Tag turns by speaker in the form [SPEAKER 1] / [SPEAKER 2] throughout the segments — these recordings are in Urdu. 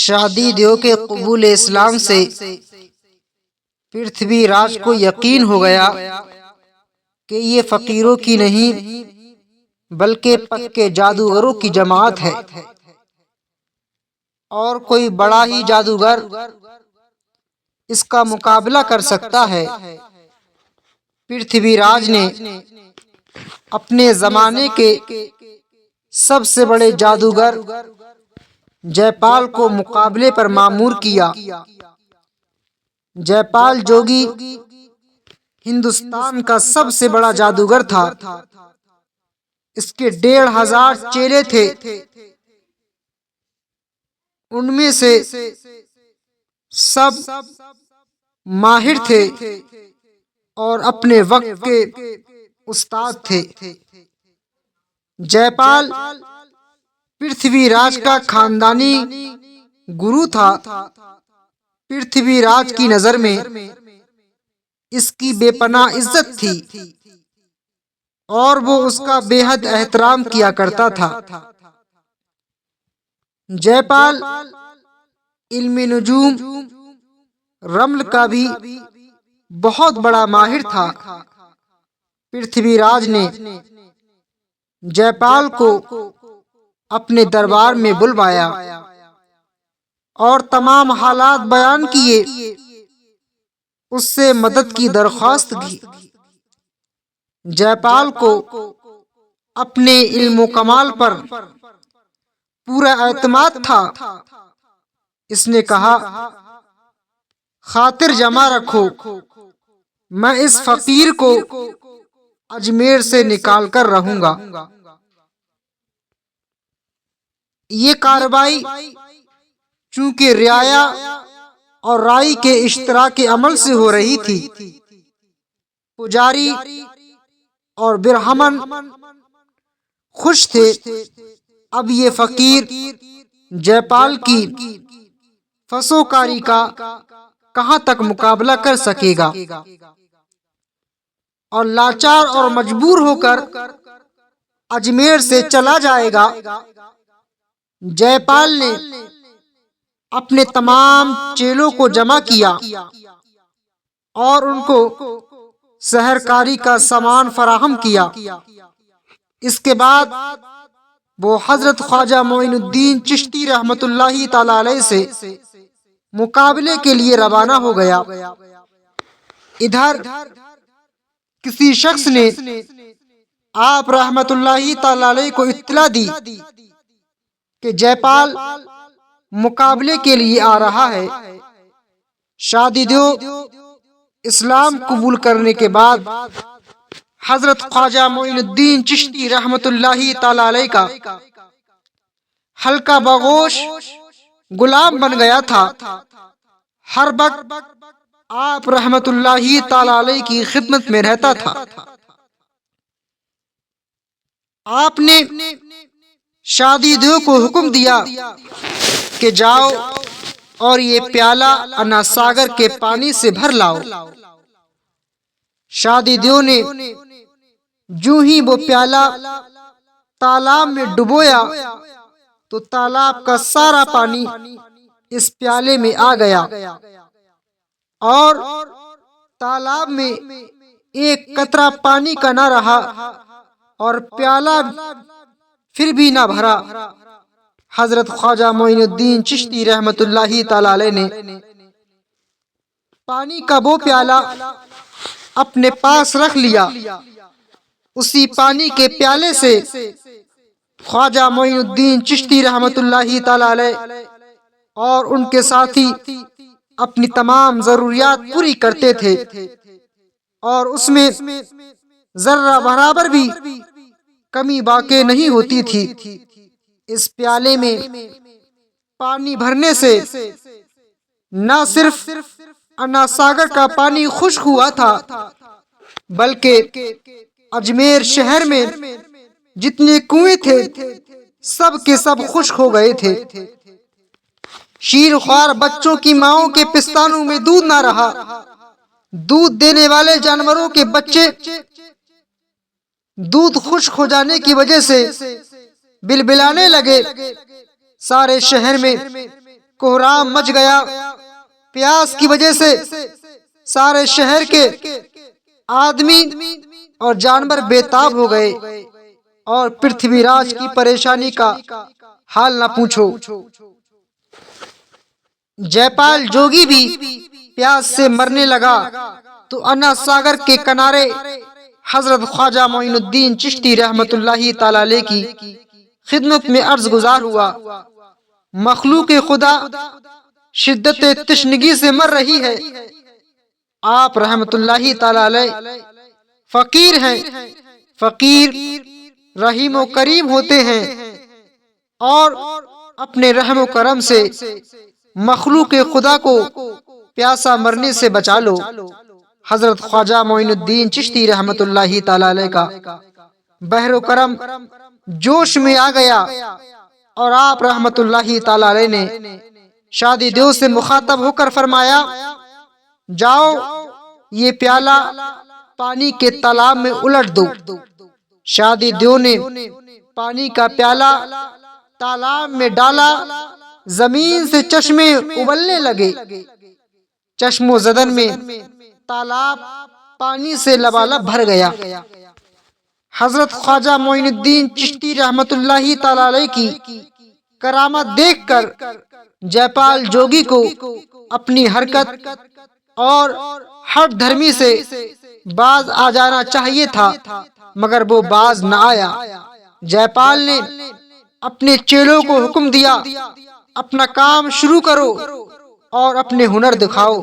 [SPEAKER 1] شادی دیو کے قبول اسلام سے پرتھوی راج کو یقین ہو گیا کہ یہ فقیروں کی نہیں بلکہ پکے جادوگروں کی جماعت ہے، اور کوئی بڑا ہی جادوگر اس کا مقابلہ کر سکتا ہے۔ پرتھوی راج نے اپنے زمانے کے سب سے بڑے جادوگر جے پال کو مقابلے پر مامور کیا۔ جے پال جوگی ہندوستان کا سب سے بڑا جادوگر تھا۔ اس کے 1500 چیلے تھے، ان میں سے سب ماہر تھے اور اپنے وقت کے استاد تھے۔ جے پال پرتھوی راج کا خاندانی گرو تھا۔ پرتھوی راج کی نظر میں اس کی بے پناہ عزت تھی اور وہ اس کا بے حد احترام کیا کرتا تھا۔ جے پال علم نجوم رمل کا بھی بہت بڑا ماہر تھا۔ پرتھوی راج نے جے پال کو اپنے دربار میں بلوایا اور تمام حالات بیان کیے، اس سے مدد کی درخواست کی۔ جے پال کو اپنے علم و کمال پر پورا اعتماد تھا۔ اس نے کہا، خاطر جمع رکھو، میں اس فقیر کو اجمیر سے نکال کر رہوں گا۔ یہ کارروائی چونکہ رعایا اور رائی کے اشتراک عمل سے ہو رہی تھی، پجاری اور برہمن خوش تھے۔ اب یہ فقیر جے پال کی فسوکاری کا کہاں تک مقابلہ کر سکے گا، اور لاچار اور مجبور ہو کر اجمیر سے چلا جائے گا۔ جے پال نے اپنے تمام چیلوں کو جمع کیا اور ان کو سحرکاری کا سامان فراہم کیا۔ اس کے بعد وہ حضرت خواجہ معین الدین چشتی رحمۃ اللہ تعالی علیہ سے مقابلے کے لیے روانہ ہو گیا۔ ادھر کسی شخص نے آپ رحمۃ اللہ تعالی علیہ کو اطلاع دی کہ جے پال مقابلے کے لیے آ رہا ہے۔ شادی دیو اسلام قبول کرنے کے بعد حضرت خواجہ معین الدین چشتی رحمۃ اللہ تعالی علیہ کا حلقہ بغوش غلام بن گیا تھا۔ ہر وقت آپ رحمۃ اللہ تعالی علیہ کی خدمت میں رہتا تھا۔ آپ نے شادی دیو کو حکم دیا کہ جاؤ اور یہ پیالہ انا ساگر کے پانی سے بھر لاؤ۔ شادی دیو نے جو ہی وہ پیالہ تالاب میں ڈبویا تو تالاب کا سارا پانی اس پیالے میں آ گیا اور تالاب میں ایک قطرہ پانی کا نہ رہا اور پیالہ پھر بھی نہ بھرا۔ حضرت خواجہ معین الدین چشتی رحمۃ اللہ تعالی علیہ نے پانی کا وہ پیالہ اپنے پاس رکھ لیا۔ اسی پانی کے پیالے سے خواجہ معین الدین چشتی رحمۃ اللہ تعالی علیہ اور ان کے ساتھی اپنی تمام ضروریات پوری کرتے تھے، اور اس میں ذرہ برابر بھی کمی واقع نہیں ہوتی تھی۔ اس پیالے میں پانی بھرنے سے نہ صرف انا ساگر کا پانی خشک ہوا تھا، بلکہ اجمیر شہر میں جتنے کنویں تھے سب کے سب خشک ہو گئے تھے۔ شیر خوار بچوں کی ماؤں کے پستانوں میں دودھ نہ رہا۔ دودھ دینے والے جانوروں کے بچے دودھ خشک ہو جانے کی وجہ سے بلبلانے لگے۔ سارے شہر میں کوہرام مچ گیا۔ پیاس کی وجہ سے سارے شہر کے آدمی اور جانور بے تاب ہو گئے، اور پرتھوی راج کی پریشانی کا حال نہ پوچھو۔ جے پال جوگی بھی پیاس سے مرنے لگا تو انا ساگر کے کنارے حضرت خواجہ معین الدین چشتی رحمت اللہ تعالی علیہ کی خدمت میں عرض گزار ہوا۔ مخلوق خدا شدت تشنگی سے مر رہی ہے، آپ رحمت اللہ تعالی علیہ فقیر ہیں، فقیر رحیم و کریم ہوتے ہیں، اور اپنے رحم و کرم سے مخلوق خدا کو پیاسا مرنے سے بچا لو۔ حضرت خواجہ معین الدین چشتی رحمت اللہ تعالی علیہ کا بحر و کرم جوش میں آ گیا، اور آپ رحمت اللہ تعالی علیہ نے شادی دیو سے مخاطب ہو کر فرمایا، جاؤ یہ پیالہ پانی کے تالاب میں الٹ دو۔ شادی دیو نے پانی کا پیالہ تالاب میں ڈالا، زمین سے چشمے ابلنے لگے، چشم و زدن میں تالاب پانی سے لبالب بھر گیا۔ حضرت خواجہ معین الدین چشتی رحمت اللہ تعالی علیہ کی کرامت دیکھ کر جے پال جوگی کو اپنی حرکت اور ہٹ دھرمی سے باز آ جانا چاہیے تھا، مگر وہ باز نہ آیا۔ جے پال نے اپنے چیلوں کو حکم دیا، اپنا کام شروع کرو اور اپنے ہنر دکھاؤ۔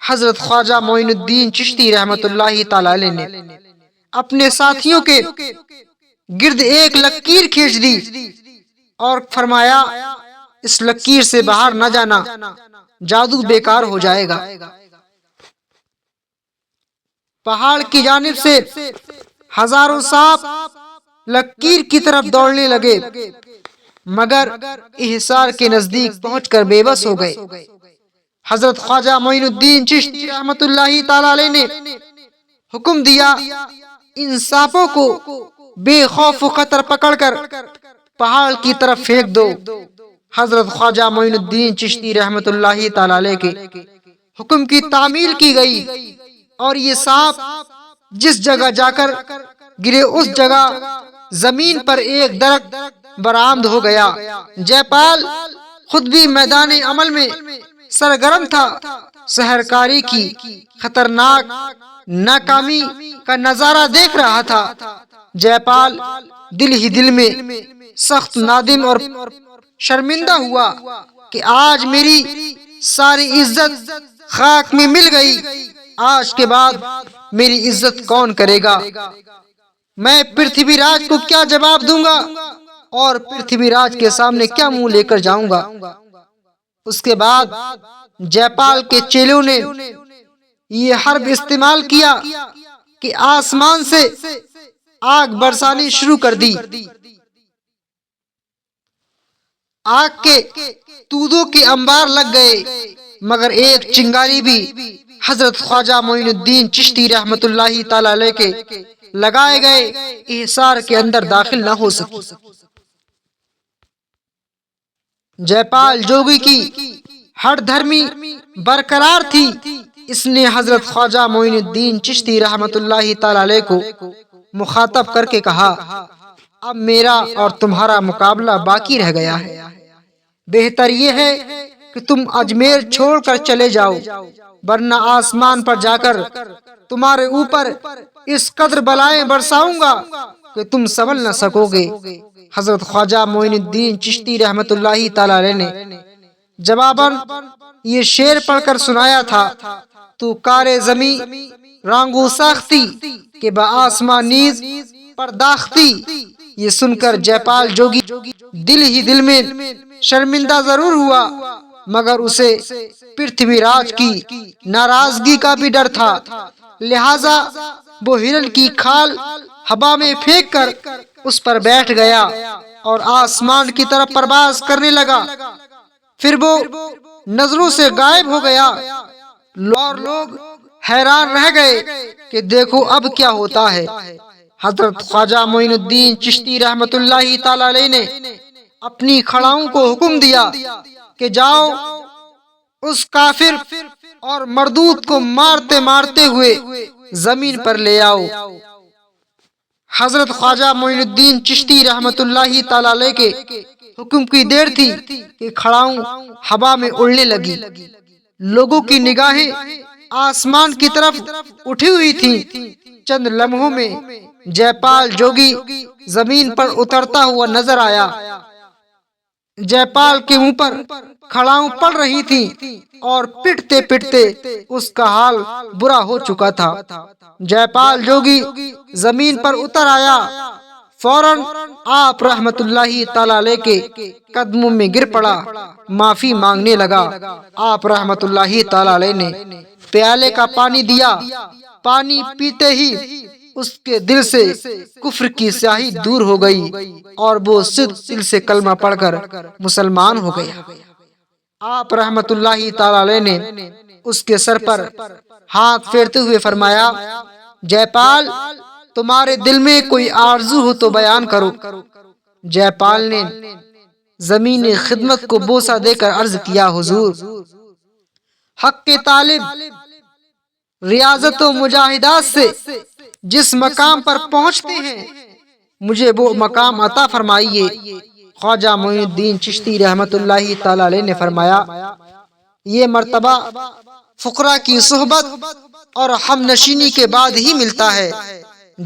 [SPEAKER 1] حضرت خواجہ معین الدین چشتی رحمت اللہ تعالی علیہ نے اپنے ساتھیوں کے گرد ایک لکیر کھینچ دی اور فرمایا، اس لکیر سے باہر نہ جانا، جادو بیکار ہو جائے گا۔ پہاڑ کی جانب سے ہزاروں سانپ لکیر کی طرف دوڑنے لگے، مگر احسار کے نزدیک پہنچ کر بے بس ہو گئے۔ حضرت خواجہ معین الدین چشتی رحمت اللہ تعالی علیہ نے حکم دیا، ان سانپوں کو بے خوف و خطر پکڑ کر پہاڑ کی طرف پھینک دو۔ حضرت خواجہ معین الدین چشتی رحمت اللہ تعالی علیہ کے حکم کی تعمیل کی گئی، اور یہ سانپ جس جگہ جا کر گرے اس جگہ زمین پر ایک درخت برآمد ہو گیا۔ جے پال خود بھی میدان عمل میں سرگرم تھا، سحرکاری کی خطرناک ناکامی کا نظارہ دیکھ رہا تھا۔ جے پال دل ہی دل میں سخت نادم اور شرمندہ ہوا کہ آج میری ساری عزت خاک میں مل گئی، آج کے بعد میری عزت کون کرے گا؟ میں پرتھوی راج کو کیا جواب دوں گا، اور پرتھوی راج کے سامنے کیا منہ لے کر جاؤں گا؟ اس کے بعد جے پال کے چیلوں نے یہ حرب استعمال کیا کہ آسمان سے آگ برسانی شروع کر دی۔ آگ کے تودوں کے انبار لگ گئے، مگر ایک چنگاری بھی حضرت خواجہ معین الدین چشتی رحمت اللہ تعالی علیہ کے لگائے گئے احسار کے اندر داخل نہ ہو سکی۔ جے پال جوگی کی ہٹ دھرمی برقرار تھی، اس نے حضرت خواجہ معین الدین چشتی رحمت اللہ تعالی علیہ کو مخاطب کر کے کہا، اب میرا اور تمہارا مقابلہ باقی رہ گیا ہے، بہتر یہ ہے کہ تم اجمیر چھوڑ کر چلے جاؤ، ورنہ آسمان پر جا کر تمہارے اوپر اس قدر بلائیں برساؤں گا کہ تم سنبھل نہ سکو گے۔ حضرت خواجہ معین الدین چشتی رحمت اللہ تعالی علیہ نے جواباً یہ شعر پڑھ کر سنایا تھا، تو کار زمیں رانگو ساختی کہ با آسمان نیز پرداختی۔ یہ سن کر جے پال جوگی دل ہی دل میں شرمندہ ضرور ہوا، مگر اسے پرتھوی راج کی ناراضگی کا بھی ڈر تھا، لہذا وہ ہرن کی کھال ہوا میں پھینک کر اس پر بیٹھ گیا اور آسمان کی طرف پرواز کرنے لگا۔ پھر وہ نظروں سے غائب ہو گیا، اور لوگ حیران رہ گئے کہ دیکھو اب کیا ہوتا ہے۔ حضرت خواجہ معین الدین چشتی رحمت اللہ تعالی علیہ نے اپنی کھڑاؤں کو حکم دیا کہ جاؤ اس کافر اور مردود کو مارتے مارتے ہوئے زمین پر لے آؤ۔ حضرت خواجہ معین الدین چشتی رحمت اللہ تعالی علیہ کے حکم کی دیر تھی کہ کھڑاؤں ہوا میں اڑنے لگی۔ لوگوں کی نگاہیں آسمان کی طرف اٹھی ہوئی تھیں۔ چند لمحوں میں جے پال جوگی زمین پر اترتا ہوا نظر آیا۔ جے پال کے منہ پر کھڑاؤں پڑ رہی تھی اور پٹتے پٹتے اس کا حال برا ہو چکا تھا۔ جے پال جوگی زمین پر اتر آیا، فوراً آپ رحمت اللہ تعالی علیہ کے قدموں میں گر پڑا، معافی مانگنے لگا۔ آپ رحمت اللہ تعالی علیہ نے پیالے کا پانی دیا۔ پانی پیتے ہی اس کے دل سے کفر کی سیاہی دور ہو گئی اور وہ صدق دل سے کلمہ پڑھ کر مسلمان ہو گیا۔ آپ رحمت اللہ تعالی علیہ نے اس کے سر پر ہاتھ پھیرتے ہوئے فرمایا، جے پال، تمہارے دل میں کوئی آرزو ہو تو بیان کرو۔ جے پال نے زمین خدمت کو بوسہ دے کر عرض کیا، حضور، حق کے طالب ریاضت و مجاہدات سے جس مقام پر پہنچتے ہیں مجھے وہ مقام عطا فرمائیے۔ خواجہ معین الدین چشتی رحمت اللہ تعالی علیہ نے فرمایا، یہ مرتبہ فقراء کی صحبت اور ہم نشینی کے بعد ہی ملتا ہے۔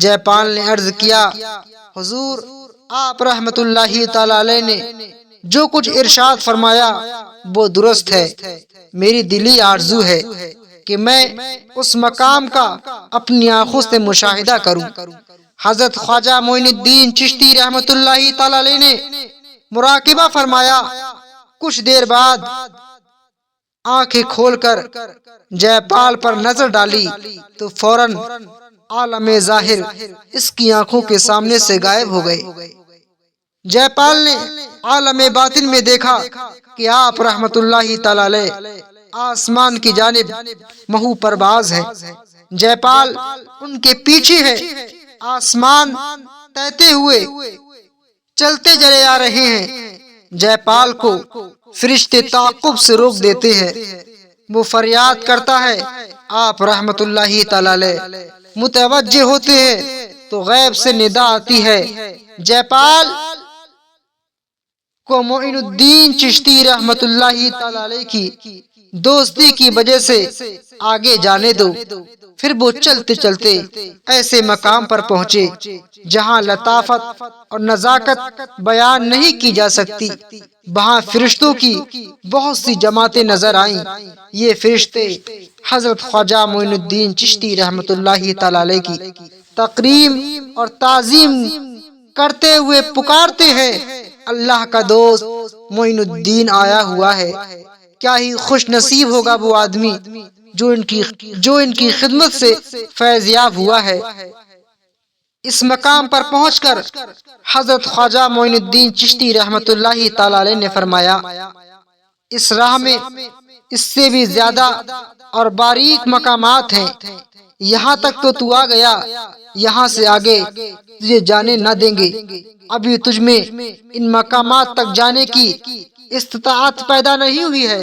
[SPEAKER 1] جے پال نے عرض کیا، حضور، آپ رحمت اللہ تعالی علیہ نے جو کچھ ارشاد فرمایا وہ درست ہے۔ میری دلی آرزو ہے کہ میں اس مقام کا اپنی آنکھوں سے مشاہدہ کروں۔ حضرت خواجہ معین الدین چشتی رحمت اللہ تعالی علیہ نے مراقبہ فرمایا۔ کچھ دیر بعد آنکھیں کھول کر جے پال پر نظر ڈالی تو فوراً عالم ظاہر اس کی آنکھوں کے سامنے سے غائب ہو گئے۔ جے پال نے عالم باطن میں دیکھا کہ آپ رحمت اللہ تعالی علیہ آسمان کی جانب محو پرواز ہے۔ جے پال ان کے پیچھے ہے۔ آسمان تہتے ہوئے چلتے چلے آ رہے ہیں۔ جے پال کو فرشتے تعاقب سے روک دیتے ہیں۔ وہ فریاد کرتا ہے، آپ رحمت اللہ تعالی علیہ متوجہ ہوتے ہیں تو غیب سے ندا آتی ہے، جے پال کو معین الدین چشتی رحمت اللہ تعالی علیہ کی دوستی کی وجہ سے آگے جانے دو۔ پھر وہ چلتے چلتے ایسے مقام پر پہنچے جہاں لطافت اور نزاکت بیان نہیں کی جا سکتی۔ وہاں فرشتوں کی بہت سی جماعتیں نظر آئیں۔ یہ فرشتے حضرت خواجہ معین الدین چشتی رحمت اللہ تعالی علیہ کی تکریم اور تعظیم کرتے ہوئے پکارتے ہیں، اللہ کا دوست معین الدین آیا ہوا ہے۔ کیا ہی خوش نصیب ہوگا وہ آدمی جو ان کی خدمت سے فیض یاب ہوا ہے۔ اس مقام پر پہنچ کر حضرت خواجہ معین الدین چشتی رحمت اللہ تعالی علیہ نے فرمایا، اس راہ میں اس سے بھی زیادہ اور باریک مقامات ہیں۔ یہاں تک تو آ گیا، یہاں سے آگے تجھے جانے نہ دیں گے۔ ابھی تجھ میں ان مقامات تک جانے کی استطاعت پیدا نہیں ہوئی ہے،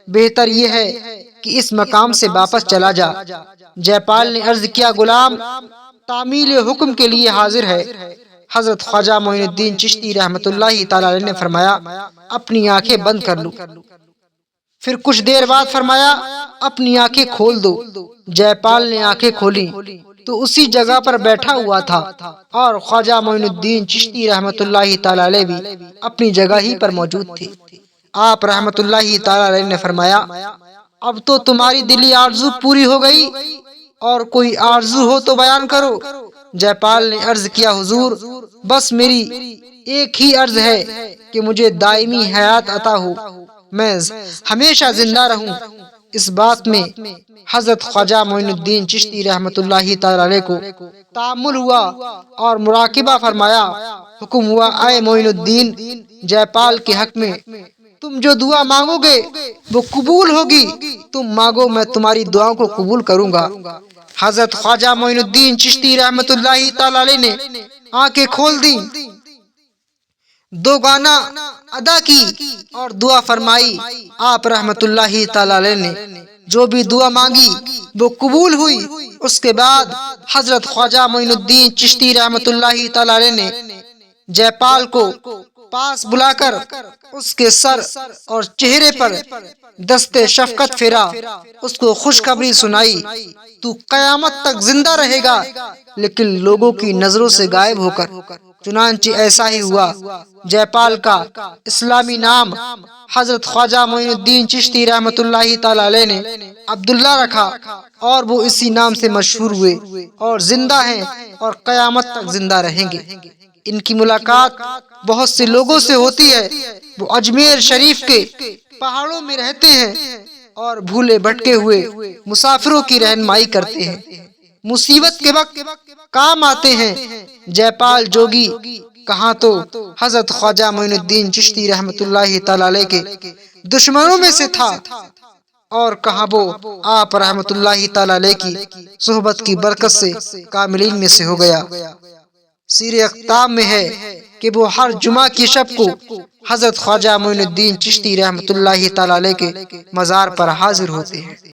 [SPEAKER 1] بہتر یہ ہے کہ اس مقام سے واپس چلا جا۔ جے پال نے عرض کیا، غلام تعمیل حکم کے لیے حاضر ہے۔ حضرت خواجہ معین الدین چشتی رحمت اللہ تعالی علیہ نے فرمایا، اپنی آنکھیں بند کر لو۔ پھر کچھ دیر بعد فرمایا، اپنی آنکھیں کھول دو۔ جے پال نے آنکھیں کھولی تو اسی جگہ پر بیٹھا ہوا تھا اور خواجہ معین الدین چشتی رحمت اللہ تعالی علیہ بھی اپنی جگہ ہی پر موجود تھے۔ آپ رحمت اللہ تعالی علیہ نے فرمایا، اب تو تمہاری دلی آرزو پوری ہو گئی، اور کوئی آرزو ہو تو بیان کرو۔ جے پال نے عرض کیا، حضور، بس میری ایک ہی عرض ہے کہ مجھے دائمی حیات عطا ہو، میں ہمیشہ زندہ رہوں۔ اس بات میں حضرت خواجہ معین الدین چشتی رحمت اللہ تعالی علیہ کو تأمل ہوا اور مراقبہ فرمایا۔ حکم ہوا، اے معین الدین، جے پال کے حق میں تم جو دعا مانگو گے وہ قبول ہوگی، تم مانگو میں تمہاری دعاؤں کو قبول کروں گا۔ حضرت خواجہ معین الدین چشتی رحمت اللہ تعالی علیہ نے آنکھیں کھول دیں۔ دو گانا ادا کی اور دعا فرمائی۔ آپ رحمت اللہ تعالی علیہ نے جو بھی دعا مانگی وہ قبول ہوئی۔ اس کے بعد حضرت خواجہ معین الدین چشتی رحمت اللہ تعالی علیہ نے جے پال کو پاس بلا کر اس کے سر اور چہرے پر دستے شفقت پھیرا، اس کو خوشخبری سنائی، تو قیامت تک زندہ رہے گا لیکن لوگوں کی نظروں سے غائب ہو کر۔ چنانچہ ایسا ہی ہوا۔ جے پال کا اسلامی نام حضرت خواجہ معین الدین چشتی رحمت اللہ تعالی علیہ نے عبداللہ رکھا، اور وہ اسی نام سے مشہور ہوئے اور زندہ ہیں اور قیامت تک زندہ رہیں گے۔ ان کی ملاقات بہت سے لوگوں سے ہوتی ہے۔ وہ اجمیر شریف کے پہاڑوں میں رہتے ہیں اور بھولے بھٹکے ہوئے مسافروں کی رہنمائی کرتے ہیں، مصیبت کے وقت کام آتے ہیں۔ جے پال جوگی کہاں تو حضرت خواجہ معین الدین چشتی رحمت اللہ تعالی علیہ کے دشمنوں میں سے تھا، اور کہاں وہ آپ رحمت اللہ تعالی علیہ کی صحبت کی برکت سے کاملین میں سے ہو گیا۔ سیر اقتام میں ہے کہ وہ ہر جمعہ کی شب کو حضرت خواجہ معین الدین چشتی رحمت اللہ تعالی علیہ کے مزار پر حاضر ہوتے ہیں۔